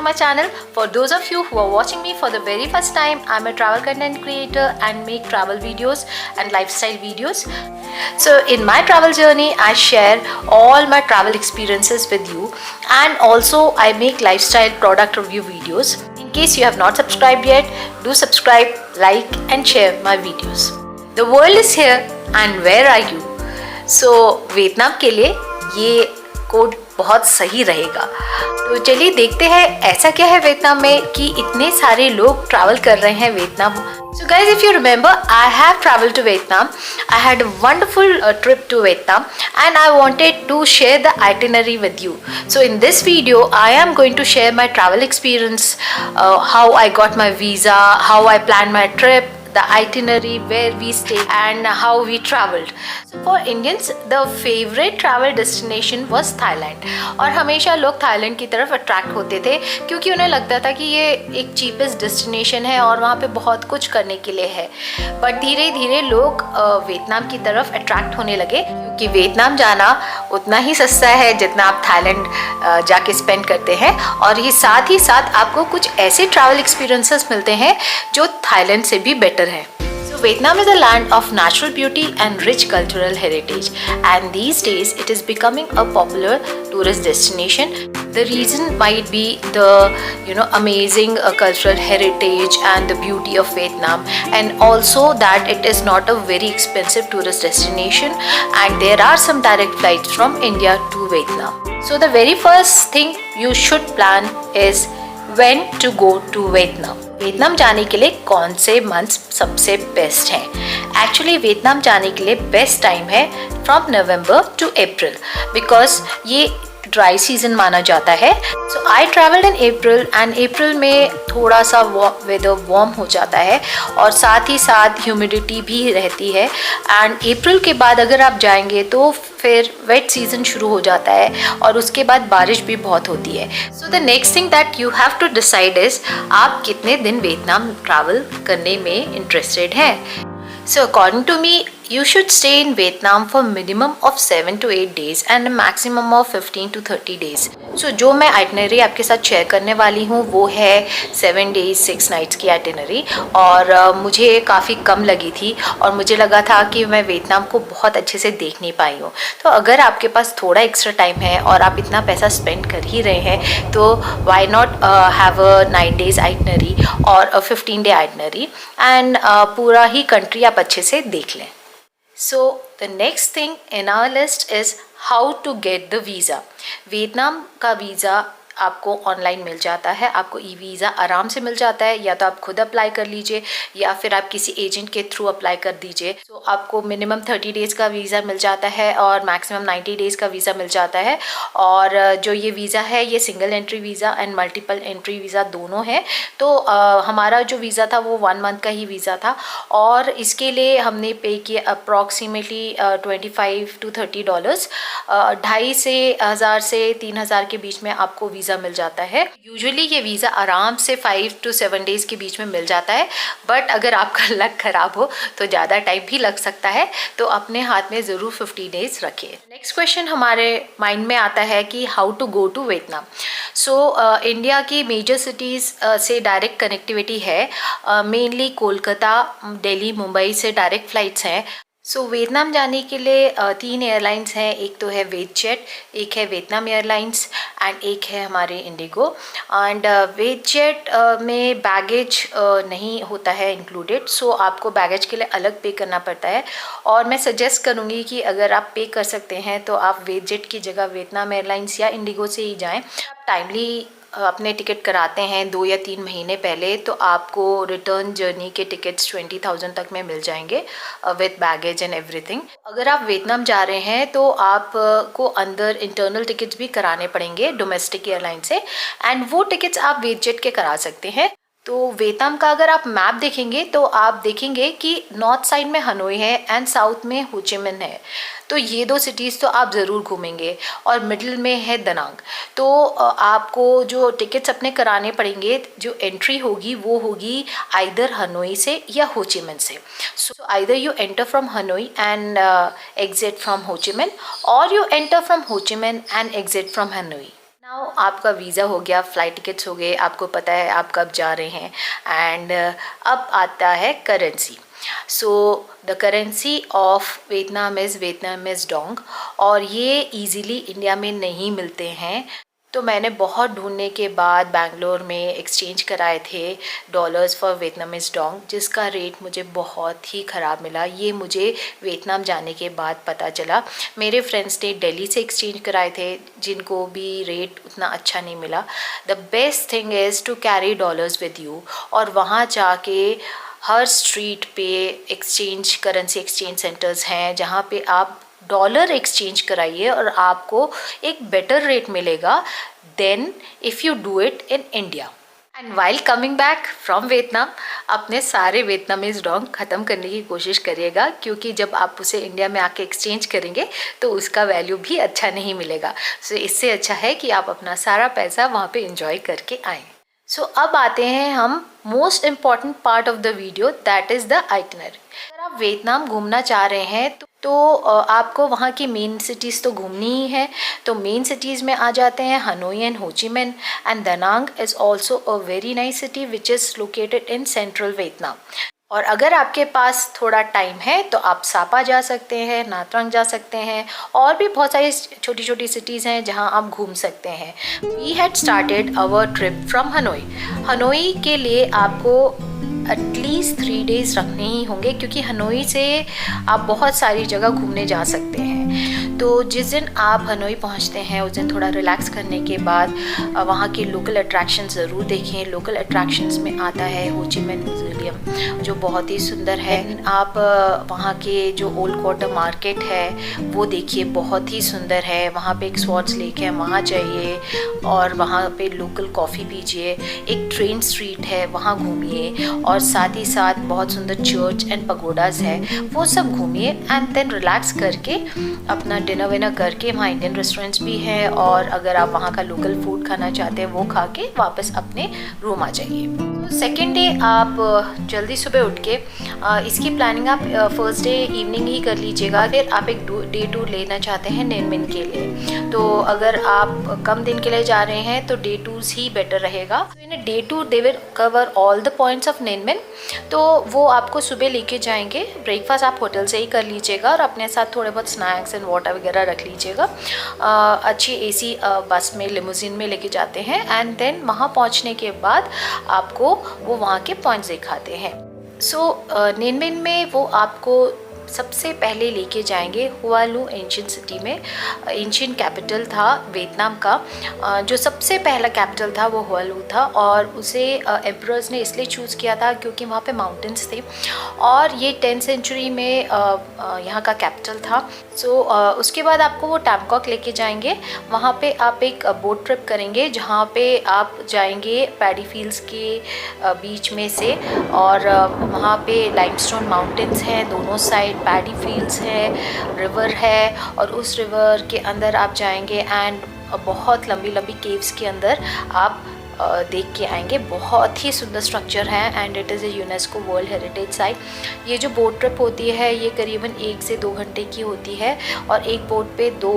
my channel. For those of you who are watching me for the very first time, I'm a travel content creator and make travel videos and lifestyle videos. So in my travel journey, I share all my travel experiences with you, and also I make lifestyle product review videos. In case you have not subscribed yet, do subscribe, like and share my videos. The world is here and where are you? So Vietnam के लिए ये code बहुत सही रहेगा। तो चलिए देखते हैं ऐसा क्या है वियतनाम में कि इतने सारे लोग ट्रैवल कर रहे हैं Vietnam. So guys, if you remember, I have traveled to Vietnam. I had a wonderful trip to Vietnam and I wanted to share the itinerary with you. So in this video, I am going to share my travel experience, how I got my visa, how I planned my trip, the itinerary, where we stayed and how we traveled. So for Indians, the favorite travel destination was Thailand. और हमेशा लोग Thailand की तरफ attract होते थे क्योंकि उन्हें लगता था कि ये एक चीपेस्ट डेस्टिनेशन है और वहाँ पे बहुत कुछ करने के लिए है। बट धीरे धीरे लोग वियतनाम की तरफ अट्रैक्ट होने लगे क्योंकि वियतनाम जाना उतना ही सस्ता है जितना आप थाईलैंड जाके स्पेंड करते हैं, और ये साथ ही साथ आपको कुछ ऐसे ट्रैवल एक्सपीरियंसेस मिलते हैं जो थाईलैंड से भी बेटर है। Vietnam is a land of natural beauty and rich cultural heritage, and these days it is becoming a popular tourist destination. The reason might be the amazing cultural heritage and the beauty of Vietnam, and also that it is not a very expensive tourist destination, and there are some direct flights from India to Vietnam. So the very first thing you should plan is when to go to Vietnam. Vietnam जाने के लिए कौन से months सबसे best हैं? Actually Vietnam जाने के लिए बेस्ट टाइम है from November to April, because ये ड्राई सीजन माना जाता है। सो I travelled in April and April में थोड़ा सा वेदर वार्म हो जाता है और साथ ही साथ ह्यूमिडिटी भी रहती है। एंड अप्रैल के बाद अगर आप जाएंगे तो फिर वेट सीजन शुरू हो जाता है और उसके बाद बारिश भी बहुत होती है। So the next thing that you have to decide is आप कितने दिन वियतनाम ट्रैवल करने में इंटरेस्टेड हैं। So according to me, you should stay in Vietnam for minimum of 7 to 8 days and a maximum of 15 to 30 days. So जो मैं itinerary आपके साथ शेयर करने वाली हूँ वो है 7 days 6 nights की आइटनरी, और मुझे काफ़ी कम लगी थी और मुझे लगा था कि मैं वियतनाम को बहुत अच्छे से देख नहीं पाई हूँ। तो अगर आपके पास थोड़ा एक्स्ट्रा टाइम है और आप इतना पैसा स्पेंड कर ही रहे हैं तो why not have a 9 days itinerary और अ 15 day आइटनरी, एंड पूरा ही कंट्री आप अच्छे से देख लें। So the next thing in our list is how to get the visa. Vietnam का वीज़ा आपको ऑनलाइन मिल जाता है, आपको ई वीज़ा आराम से मिल जाता है, या तो आप खुद अप्लाई कर लीजिए या फिर आप किसी एजेंट के थ्रू अप्लाई कर दीजिए। तो आपको मिनिमम 30 days का वीज़ा मिल जाता है और मैक्सिमम 90 days का वीज़ा मिल जाता है। और जो ये वीज़ा है ये single entry visa and multiple entry visa दोनों है। तो हमारा जो वीज़ा था वो 1 month का ही वीज़ा था और इसके लिए हमने पे किया अप्रॉक्सीमेटली $25 to $30, 2,500 से 1,000 से 3,000 के बीच में आपको वीज़ा मिल जाता है। यूजुअली ये वीज़ा आराम से 5 to 7 days के बीच में मिल जाता है, बट अगर आपका लक खराब हो तो ज़्यादा टाइम भी लग सकता है, तो अपने हाथ में ज़रूर 50 days रखिए। नेक्स्ट क्वेश्चन हमारे माइंड में आता है कि how to go to Vietnam. So India की मेजर सिटीज़ से डायरेक्ट कनेक्टिविटी है, मेनली कोलकाता, दिल्ली, मुंबई से डायरेक्ट फ़्लाइट्स हैं। सो वियतनाम जाने के लिए 3 एयरलाइंस हैं, एक तो है वेटजेट, एक है वियतनाम एयरलाइंस एंड एक है हमारे इंडिगो। एंड वेटजेट में बैगेज नहीं होता है इंक्लूडेड, सो आपको बैगेज के लिए अलग पे करना पड़ता है। और मैं सजेस्ट करूँगी कि अगर आप पे कर सकते हैं तो आप वेटजेट की जगह वियतनाम एयरलाइंस या इंडिगो से ही जाएँ। आप टाइमली अपने टिकट कराते हैं 2 या 3 महीने पहले तो आपको रिटर्न जर्नी के टिकट्स 20,000 तक में मिल जाएंगे विद बैगेज एंड एवरीथिंग। अगर आप वियतनाम जा रहे हैं तो आपको अंदर इंटरनल टिकट्स भी कराने पड़ेंगे डोमेस्टिक एयरलाइन से, एंड वो टिकट्स आप वेटजेट के करा सकते हैं। तो वियतनाम का अगर आप मैप देखेंगे तो आप देखेंगे कि नॉर्थ साइड में हनोई है एंड साउथ में हो ची मिन्ह है, तो ये 2 सिटीज़ तो आप ज़रूर घूमेंगे, और मिडिल में है दनांग। तो आपको जो टिकट्स अपने कराने पड़ेंगे, जो एंट्री होगी वो होगी आइदर हनोई से या हो ची मिन्ह से। So either you enter from Hanoi and exit from हो ची मिन्ह, और यू एंटर फ्रॉम हो Chi Minh and exit from Hanoi. Now आपका वीज़ा हो गया, फ़्लाइट टिकट्स हो गए, आपको पता है आप कब जा रहे हैं। एंड अब आता है currency. So the currency of Vietnam is Dong, और ये इजीली इंडिया में नहीं मिलते हैं। तो मैंने बहुत ढूंढने के बाद बैंगलोर में एक्सचेंज कराए थे डॉलर्स फॉर वियतनामीज डोंग, जिसका रेट मुझे बहुत ही ख़राब मिला। ये मुझे वियतनाम जाने के बाद पता चला। मेरे फ्रेंड्स ने दिल्ली से एक्सचेंज कराए थे, जिनको भी रेट उतना अच्छा नहीं मिला। The best thing is to carry dollars with you, और वहाँ जाके हर स्ट्रीट पे करेंसी एक्सचेंज सेंटर्स हैं जहाँ पे आप डॉलर एक्सचेंज कराइए और आपको एक बेटर रेट मिलेगा then if you do it in India. And while coming back from Vietnam, अपने सारे वियतनामीज डोंग ख़त्म करने की कोशिश करिएगा, क्योंकि जब आप उसे इंडिया में आके एक्सचेंज करेंगे तो उसका वैल्यू भी अच्छा नहीं मिलेगा। सो इससे अच्छा है कि आप अपना सारा पैसा वहाँ पे इंजॉय करके आएँ। सो अब आते हैं हम most important part of the video, that is the itinerary. अगर आप वियतनाम घूमना चाह रहे हैं तो आपको वहाँ की मेन सिटीज़ तो घूमनी ही है। तो मेन सिटीज़ में आ जाते हैं हनोई एंड हो ची मिन, and दानांग is also a very nice city which is located in central Vietnam. और अगर आपके पास थोड़ा टाइम है तो आप सापा जा सकते हैं, नात्रंग जा सकते हैं, और भी बहुत सारी छोटी छोटी सिटीज़ हैं जहां आप घूम सकते हैं। We had started our trip from Hanoi. Hanoi के लिए आपको एटलीस्ट 3 डेज़ रखने ही होंगे, क्योंकि हनोई से आप बहुत सारी जगह घूमने जा सकते हैं। तो जिस दिन आप हनोई पहुंचते हैं उस दिन थोड़ा रिलैक्स करने के बाद वहाँ के लोकल अट्रैक्शंस ज़रूर देखें। लोकल अट्रैक्शंस में आता है हो ची मिन म्यूज़ियम, जो बहुत ही सुंदर है। आप वहाँ के जो ओल्ड क्वार्टर मार्केट है वो देखिए, बहुत ही सुंदर है। वहाँ पे एक स्वॉर्ड्स लेक है, वहाँ जाइए और वहाँ पे लोकल कॉफ़ी पीजिए। एक ट्रेन स्ट्रीट है, वहाँ घूमिए, और साथ ही साथ बहुत सुंदर चर्च एंड पगोडाज है, वो सब घूमिए। एंड देन रिलैक्स करके अपना डिनर विनर करके, वहाँ इंडियन रेस्टोरेंट्स भी हैं, और अगर आप वहाँ का लोकल फूड खाना चाहते हैं वो खा के वापस अपने रूम आ जाइए। सेकेंड डे आप जल्दी सुबह उठ के इसकी प्लानिंग आप फर्स्ट डे इवनिंग ही कर लीजिएगा। फिर आप एक डे टूर लेना चाहते हैं नेनमिन के लिए, तो अगर आप कम दिन के लिए जा रहे हैं तो डे टूर्स ही बेटर रहेगा। In day tour they will cover all the points of नेनमिन, तो वो आपको सुबह लेके जाएंगे। ब्रेकफास्ट आप होटल से ही कर लीजिएगा और अपने साथ थोड़े बहुत स्नैक्स एंड वाटर वगैरह रख लीजिएगा। अच्छी एसी बस में, लिमोजिन में लेके जाते हैं, एंड देन वहाँ पहुँचने के बाद आपको वो वहाँ के पॉइंट्स दिखाते हैं। सो नेनमिन में वो आपको सबसे पहले लेके जाएंगे हुआलू एंशिएंट सिटी में। एंशिएंट कैपिटल था वियतनाम का, जो सबसे पहला कैपिटल था वो हुआलू था, और उसे एम्परर्स ने इसलिए चूज़ किया था क्योंकि वहाँ पे माउंटेन्स थे, और ये 10th सेंचुरी में यहाँ का कैपिटल था। सो उसके बाद आपको वो टैमकॉक लेके जाएंगे। वहाँ पे आप एक बोट ट्रिप करेंगे, जहाँ पे आप जाएंगे पैडी फील्ड्स के बीच में से, और वहाँ पे लाइमस्टोन माउंटेन्स हैं दोनों साइड, पैडी फील्ड्स है, रिवर है, और उस रिवर के अंदर आप जाएंगे एंड बहुत लंबी लंबी केव्स के अंदर आप देख के आएंगे। बहुत ही सुंदर स्ट्रक्चर है and it is a UNESCO world heritage site. ये जो बोट ट्रिप होती है ये करीबन 1 से 2 घंटे की होती है, और एक बोट पे 2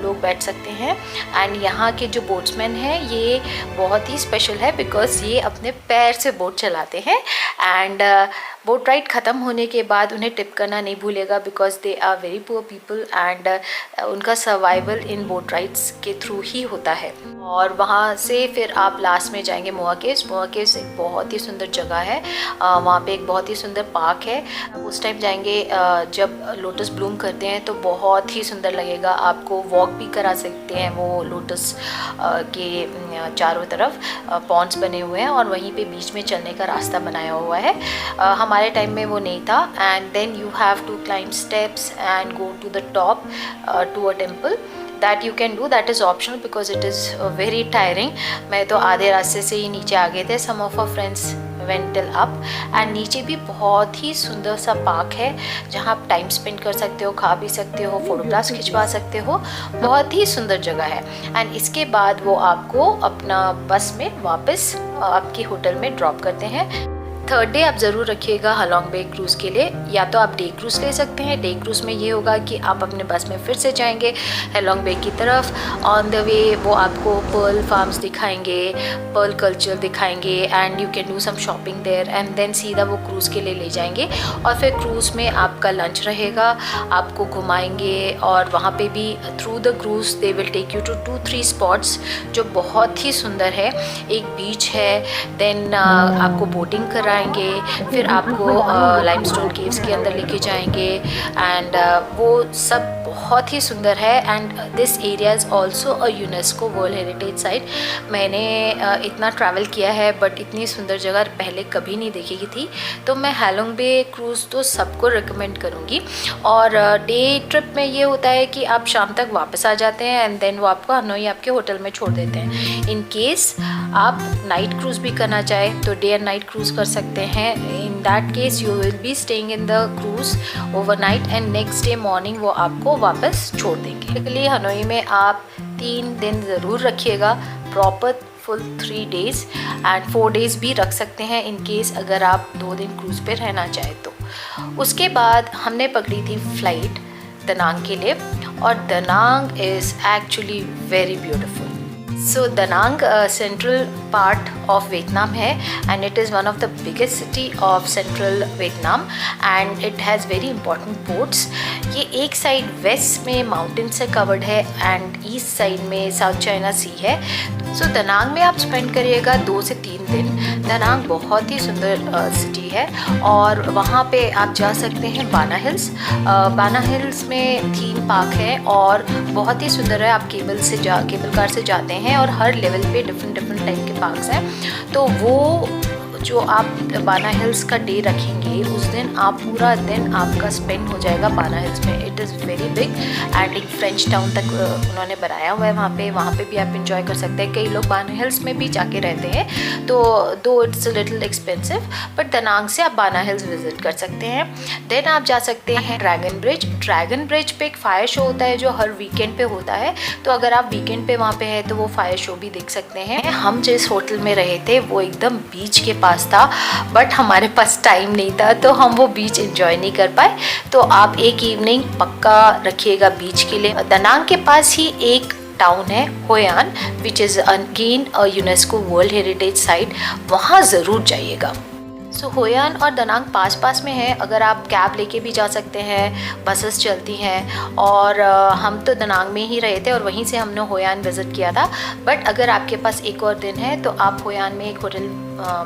लोग बैठ सकते हैं। एंड यहाँ के जो बोट्समैन हैं ये बहुत ही स्पेशल है, बिकॉज ये अपने पैर से बोट चलाते हैं। एंड बोट राइड ख़त्म होने के बाद उन्हें टिप करना नहीं भूलेगा, because they are very poor people, and उनका सर्वाइवल इन बोट राइड्स के थ्रू ही होता है। और वहाँ से फिर आप लास्ट में जाएंगे मोआ केव्स। मोआ केव्स एक बहुत ही सुंदर जगह है, वहाँ पे एक बहुत ही सुंदर पार्क है। उस टाइम जाएंगे जब लोटस ब्लूम करते हैं तो बहुत ही सुंदर लगेगा। आपको वॉक भी करा सकते हैं, वो लोटस के चारों तरफ पॉन्ड्स बने हुए हैं और वहीं पे बीच में चलने का रास्ता बनाया हुआ है। हमारे टाइम में वो नहीं था। And then you have to climb steps and go to the top to a temple. That you can do, that is optional because it is very tiring. मैं तो आधे रास्ते से ही नीचे आ गए थे। Some of our friends went till up. एंड नीचे भी बहुत ही सुंदर सा पार्क है जहाँ आप टाइम स्पेंड कर सकते हो, खा भी सकते हो, फोटोग्राफ्स खिंचवा सकते हो। बहुत ही सुंदर जगह है। एंड इसके बाद वो आपको अपना बस में वापस आपके होटल में ड्रॉप करते हैं। थर्ड डे आप ज़रूर रखिएगा हलोंग बे क्रूज़ के लिए। या तो आप डे क्रूज़ ले सकते हैं। डे क्रूज़ में ये होगा कि आप अपने बस में फिर से जाएंगे हलोंग बे की तरफ। ऑन द वे वो आपको पर्ल फार्म्स दिखाएंगे, पर्ल कल्चर दिखाएंगे and you can do some shopping there and then सीधा वो क्रूज़ के लिए ले जाएंगे। और फिर क्रूज़ में आपका लंच रहेगा, आपको घुमाएंगे और वहाँ पे भी through the cruise they will take you to 2-3 spots जो बहुत ही सुंदर है। एक बीच है, देन आपको बोटिंग कराएंगे, फिर आपको लाइमस्टोन केव्स के अंदर लेके जाएंगे एंड वो सब बहुत ही सुंदर है। And this area is also a UNESCO world heritage site. मैंने इतना ट्रैवल किया है बट इतनी सुंदर जगह पहले कभी नहीं देखी थी, तो मैं हलोंग बे क्रूज़ तो सबको रिकमेंड करूँगी। और डे ट्रिप में ये होता है कि आप शाम तक वापस आ जाते हैं एंड देन वो आपको हनोई आपके होटल में छोड़ देते हैं। इन केस आप नाइट क्रूज़ भी करना चाहें तो डे एंड नाइट क्रूज़ कर सकते हैं। In that case you will be staying in the cruise overnight and next day morning वो आपको वापस छोड़ देंगे। इसलिए हनोई में आप 3 दिन ज़रूर रखिएगा, proper full 3 days and 4 days भी रख सकते हैं इन केस अगर आप 2 दिन क्रूज़ पे रहना चाहें तो। उसके बाद हमने पकड़ी थी फ़्लाइट दनांग के लिए और Danang is actually very beautiful. So Danang central part of Vietnam है and it is one of the biggest city of central Vietnam and it has very important ports। ये एक साइड वेस्ट में mountain से covered है and east side में south China सी है। सो Da Nang में आप स्पेंड करिएगा 2 से 3 दिन। दनांग बहुत ही सुंदर सिटी है और वहाँ पे आप जा सकते हैं बाना हिल्स। बाना हिल्स में थीम पार्क है और बहुत ही सुंदर है। आप केबल कार से जाते हैं और हर लेवल पे डिफरेंट टाइप के पार्क्स हैं। तो वो जो आप बाना हिल्स का डे रखेंगे उस दिन आप पूरा दिन आपका स्पेंड हो जाएगा बाना हिल्स में। It is very big and एक फ्रेंच टाउन तक उन्होंने बनाया हुआ है वहाँ पे भी आप इंजॉय कर सकते हैं। कई लोग बाना हिल्स में भी जाके रहते हैं तो दो it's a little expensive but Danang से आप बाना हिल्स विजिट कर सकते हैं। देन आप जा सकते हैं ड्रैगन ब्रिज पे एक फायर शो होता है जो हर वीकेंड पे होता है। तो अगर आप वीकेंड पे वहाँ पे हैं तो वो फायर शो भी देख सकते हैं। हम जिस होटल में रहे थे वो एकदम बीच के पास था बट हमारे पास टाइम नहीं था तो हम वो बीच एंजॉय नहीं कर पाए। तो आप एक इवनिंग पक्का रखिएगा बीच के लिए। दनांग के पास ही एक टाउन है Hoi An which is again a UNESCO world heritage site, वहाँ ज़रूर जाइएगा। सो होयान और दनांग पास में है। अगर आप कैब लेके भी जा सकते हैं, बसेस चलती हैं और हम तो दनांग में ही रहे थे और वहीं से हमने होयान विज़िट किया था। बट अगर आपके पास एक और दिन है तो आप होयान में एक होटल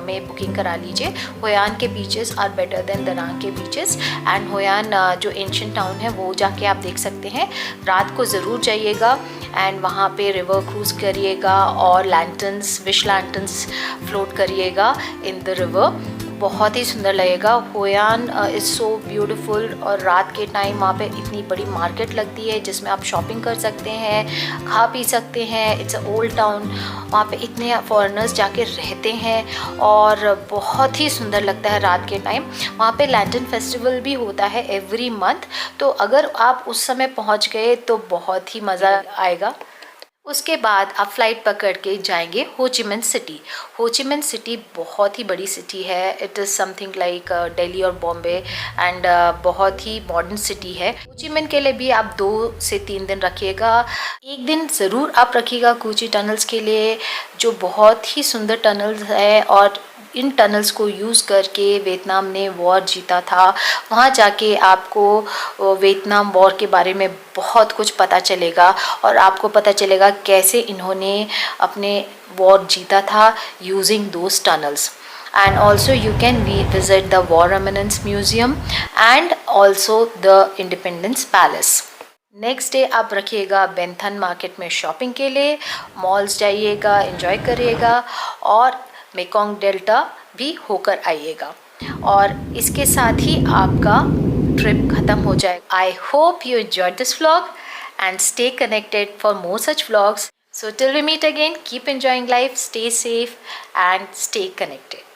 में बुकिंग करा लीजिए। होयान के beaches are better than Danang के बीचेस एंड होयान जो एंशिएंट टाउन है वो जाके आप देख सकते हैं। रात को ज़रूर जाइएगा एंड वहाँ पे रिवर क्रूज़ करिएगा और विश लैंटर्न्स फ्लोट करिएगा इन द रिवर, बहुत ही सुंदर लगेगा। होयान इज़ सो ब्यूटीफुल और रात के टाइम वहाँ पे इतनी बड़ी मार्केट लगती है जिसमें आप शॉपिंग कर सकते हैं, खा पी सकते हैं। इट्स अ ओल्ड टाउन, वहाँ पे इतने फॉरेनर्स जाके रहते हैं और बहुत ही सुंदर लगता है रात के टाइम। वहाँ पे लैंटर्न फेस्टिवल भी होता है एवरी मंथ, तो अगर आप उस समय पहुँच गए तो बहुत ही मज़ा आएगा। उसके बाद आप फ़्लाइट पकड़ के जाएंगे होचिमिन सिटी। होचिमिन सिटी बहुत ही बड़ी सिटी है। It is something like Delhi और बॉम्बे एंड बहुत ही मॉडर्न सिटी है। होचिमिन के लिए भी आप 2 से 3 दिन रखिएगा। एक दिन ज़रूर आप रखिएगा कूची टनल्स के लिए जो बहुत ही सुंदर टनल्स है और इन टनल्स को यूज़ करके वियतनाम ने वॉर जीता था। वहाँ जाके आपको वियतनाम वॉर के बारे में बहुत कुछ पता चलेगा और आपको पता चलेगा कैसे इन्होंने अपने वॉर जीता था using those tunnels. And also you can visit the War Remnants Museum and also the Independence Palace। Next day आप रखिएगा बेंथन मार्केट में शॉपिंग के लिए, मॉल्स जाइएगा, एंजॉय करिएगा और मेकोंग डेल्टा भी होकर आइएगा और इसके साथ ही आपका ट्रिप ख़त्म हो जाएगा। I hope you enjoyed this vlog and stay connected for more such vlogs. So till we meet again, keep enjoying life, stay safe and stay connected.